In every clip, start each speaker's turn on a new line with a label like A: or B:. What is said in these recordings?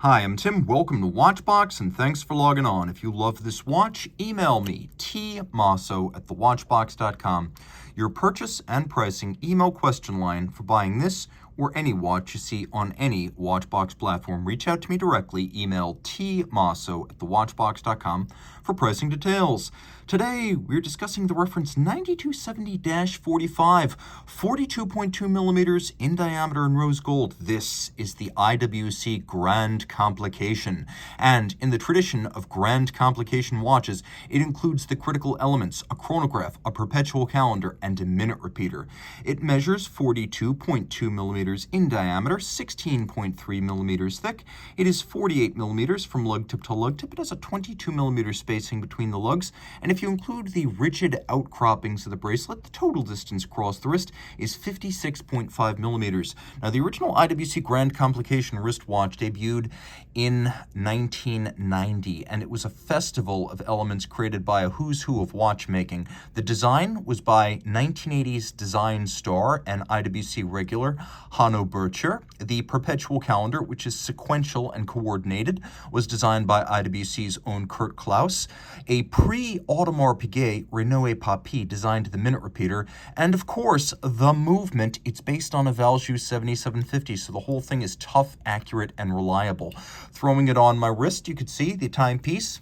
A: Hi, I'm Tim. Welcome to Watchbox, and thanks for logging on. If you love this watch, email me, tmosso@thewatchbox.com. Your purchase and pricing email question line for buying this or any watch you see on any Watchbox platform. Reach out to me directly. Email tmosso@thewatchbox.com for pricing details. Today, we're discussing the reference 9270-45, 42.2 millimeters in diameter in rose gold. This is the IWC Grande Complication. And in the tradition of Grande Complication watches, it includes the critical elements, a chronograph, a perpetual calendar, and a minute repeater. It measures 42.2 millimeters in diameter, 16.3 millimeters thick. It is 48 millimeters from lug tip to lug tip. It has a 22 millimeter spacing between the lugs, and if you include the rigid outcroppings of the bracelet, the total distance across the wrist is 56.5 millimeters. Now, the original IWC Grande Complication wristwatch debuted in 1990, and it was a festival of elements created by a who's who of watchmaking. The design was by 1980s design star and IWC regular Hanno Bircher. The Perpetual calendar, which is sequential and coordinated, was designed by IWC's own Kurt Klaus. A pre-Audemars Piguet Renault Papy designed the minute repeater, and of course, the movement. It's based on a Valjoux 7750, so the whole thing is tough, accurate, and reliable. Throwing it on my wrist, you could see the timepiece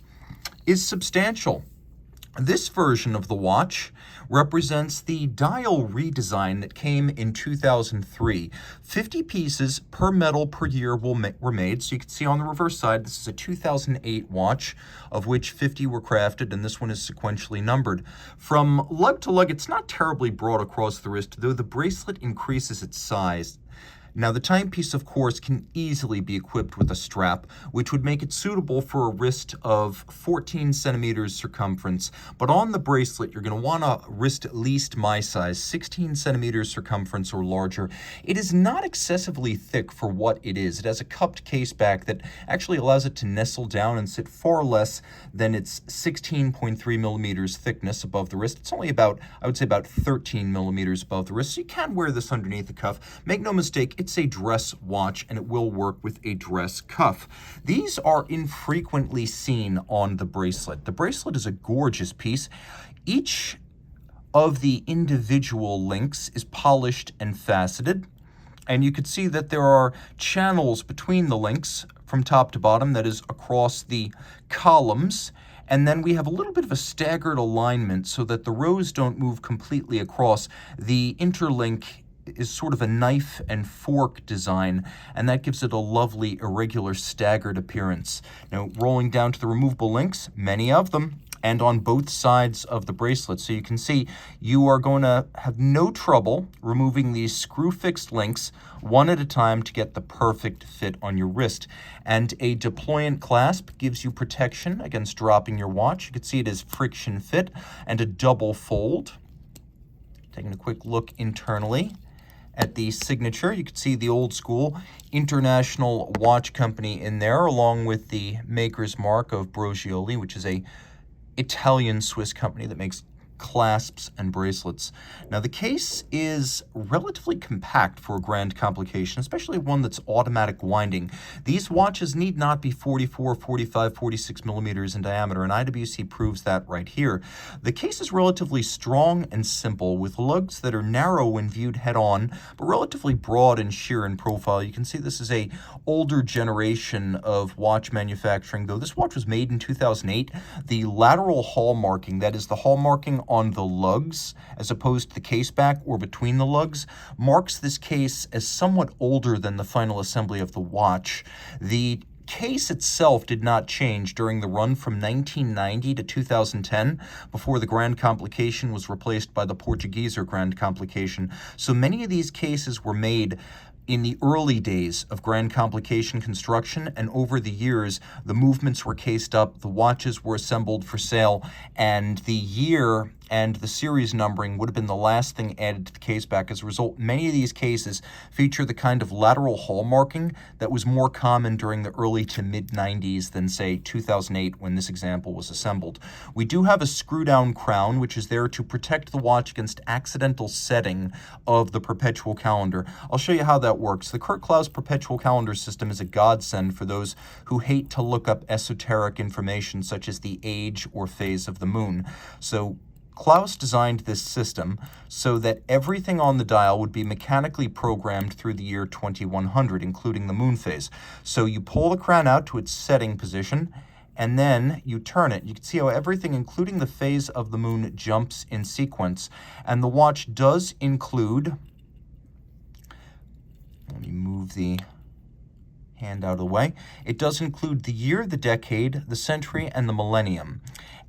A: is substantial. This version of the watch represents the dial redesign that came in 2003. 50 pieces per metal per year were made. So you can see on the reverse side, this is a 2008 watch, of which 50 were crafted, and this one is sequentially numbered. From lug to lug, it's not terribly broad across the wrist, though the bracelet increases its size. Now, the timepiece, of course, can easily be equipped with a strap, which would make it suitable for a wrist of 14 centimeters circumference. But on the bracelet, you're going to want a wrist at least my size, 16 centimeters circumference or larger. It is not excessively thick for what it is. It has a cupped case back that actually allows it to nestle down and sit far less than its 16.3 millimeters thickness above the wrist. It's only about, I would say, about 13 millimeters above the wrist. So you can wear this underneath the cuff. Make no mistake, it's a dress watch, and it will work with a dress cuff. These are infrequently seen on the bracelet. The bracelet is a gorgeous piece. Each of the individual links is polished and faceted, and you can see that there are channels between the links from top to bottom, that is across the columns. And then we have a little bit of a staggered alignment so that the rows don't move completely across. The interlink is sort of a knife and fork design, and that gives it a lovely, irregular, staggered appearance. Now, rolling down to the removable links, many of them, and on both sides of the bracelet. So you can see you are going to have no trouble removing these screw-fixed links one at a time to get the perfect fit on your wrist. And a deployant clasp gives you protection against dropping your watch. You can see it is friction fit and a double fold. Taking a quick look internally at the signature, you can see the old school International Watch Company in there, along with the maker's mark of Bracelet, which is a Italian-Swiss company that makes clasps and bracelets. Now, the case is relatively compact for a Grande Complication, especially one that's automatic winding. These watches need not be 44, 45, 46 millimeters in diameter, and IWC proves that right here. The case is relatively strong and simple, with lugs that are narrow when viewed head-on, but relatively broad and sheer in profile. You can see this is a older generation of watch manufacturing, though this watch was made in 2008. The lateral hallmarking, that is the hallmarking on the lugs as opposed to the case back or between the lugs, marks this case as somewhat older than the final assembly of the watch. The case itself did not change during the run from 1990 to 2010, before the Grande Complication was replaced by the Portuguese Grande Complication. So many of these cases were made in the early days of Grande Complication construction, and over the years, the movements were cased up, the watches were assembled for sale, and the year and the series numbering would have been the last thing added to the case back. As a result, many of these cases feature the kind of lateral hallmarking that was more common during the early to mid-90s than, say, 2008 when this example was assembled. We do have a screw-down crown, which is there to protect the watch against accidental setting of the Perpetual calendar. I'll show you how that works. The Kurt Klaus Perpetual calendar system is a godsend for those who hate to look up esoteric information such as the age or phase of the moon. So Klaus designed this system so that everything on the dial would be mechanically programmed through the year 2100, including the moon phase. So you pull the crown out to its setting position, and then you turn it. You can see how everything, including the phase of the moon, jumps in sequence. And the watch does include, let me move the hand out of the way, it does include the year, the decade, the century, and the millennium.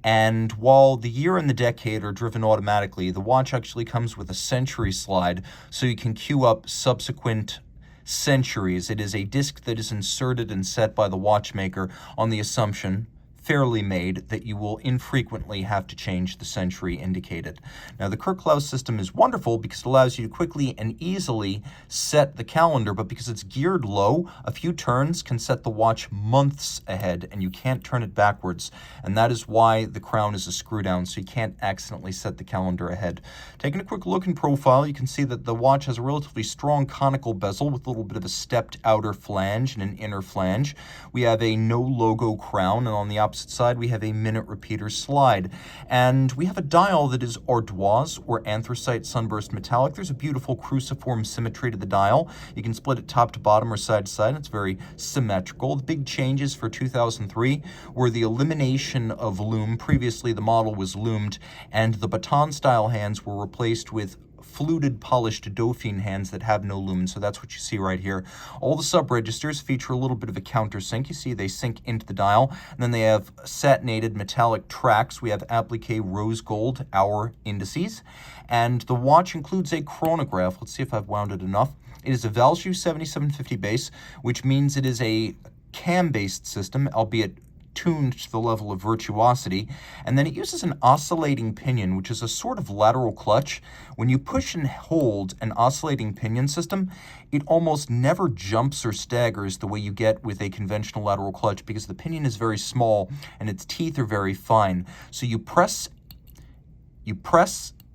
A: And while the year and the decade are driven automatically, the watch actually comes with a century slide, so you can queue up subsequent centuries. It is a disc that is inserted and set by the watchmaker on the assumption, fairly made, that you will infrequently have to change the century indicated. Now, the Kurt Klaus system is wonderful because it allows you to quickly and easily set the calendar, but because it's geared low, a few turns can set the watch months ahead, and you can't turn it backwards. And that is why the crown is a screw down, so you can't accidentally set the calendar ahead. Taking a quick look in profile, you can see that the watch has a relatively strong conical bezel with a little bit of a stepped outer flange and an inner flange. We have a no logo crown, and on the opposite side we have a minute repeater slide, and we have a dial that is ardoise or anthracite sunburst metallic. There's a beautiful cruciform symmetry to the dial. You can split it top to bottom or side to side. It's very symmetrical. The big changes for 2003 were the elimination of loom. Previously the model was loomed, and the baton style hands were replaced with fluted polished Dauphine hands that have no lumen, so that's what you see right here. All the sub-registers feature a little bit of a countersink. You see they sink into the dial, and then they have satinated metallic tracks. We have applique rose gold hour indices, and the watch includes a chronograph. Let's see if I've wound it enough. It is a Valjoux 7750 base, which means it is a cam-based system, albeit tuned to the level of virtuosity, and then it uses an oscillating pinion, which is a sort of lateral clutch. When you push and hold an oscillating pinion system, it almost never jumps or staggers the way you get with a conventional lateral clutch because the pinion is very small and its teeth are very fine. So you press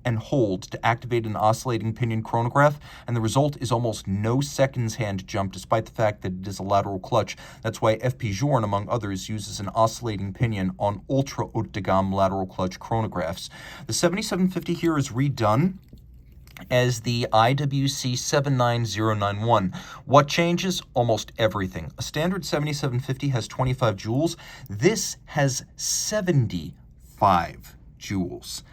A: and hold to activate an oscillating pinion chronograph, and the result is almost no seconds hand jump, despite the fact that it is a lateral clutch. That's why FP Journe, among others, uses an oscillating pinion on ultra haute de gamme lateral clutch chronographs. The 7750 here is redone as the IWC 79091. What changes? Almost everything. A standard 7750 has 25 joules. This has 75 joules.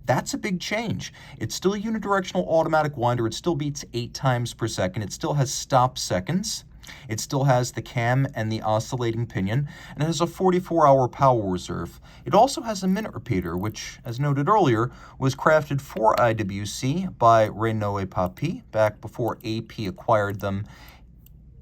A: That's a big change. It's still a unidirectional automatic winder. It still beats 8 times per second. It still has stop seconds. It still has the cam and the oscillating pinion, and it has a 44-hour power reserve. It also has a minute repeater, which, as noted earlier, was crafted for IWC by Renault et Papy back before AP acquired them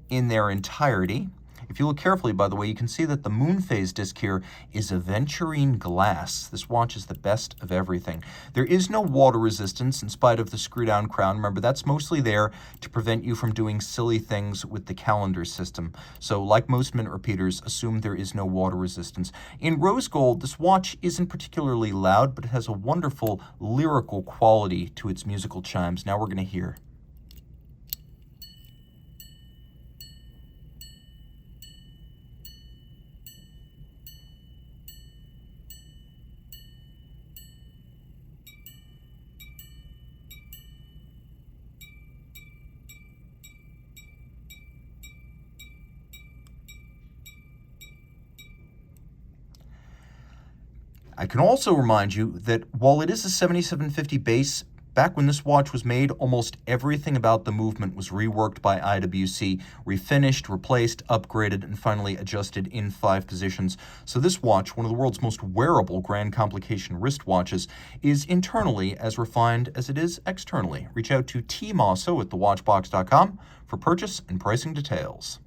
A: in their entirety. If you look carefully, by the way, you can see that the moonphase disc here is aventurine glass. This watch is the best of everything. There is no water resistance in spite of the screw-down crown. Remember, that's mostly there to prevent you from doing silly things with the calendar system. So, like most minute repeaters, assume there is no water resistance. In rose gold, this watch isn't particularly loud, but it has a wonderful lyrical quality to its musical chimes. Now we're going to hear. I can also remind you that while it is a 7750 base, back when this watch was made, almost everything about the movement was reworked by IWC, refinished, replaced, upgraded, and finally adjusted in 5 positions. So this watch, one of the world's most wearable Grande Complication wristwatches, is internally as refined as it is externally. Reach out to Team Mosso at thewatchbox.com for purchase and pricing details.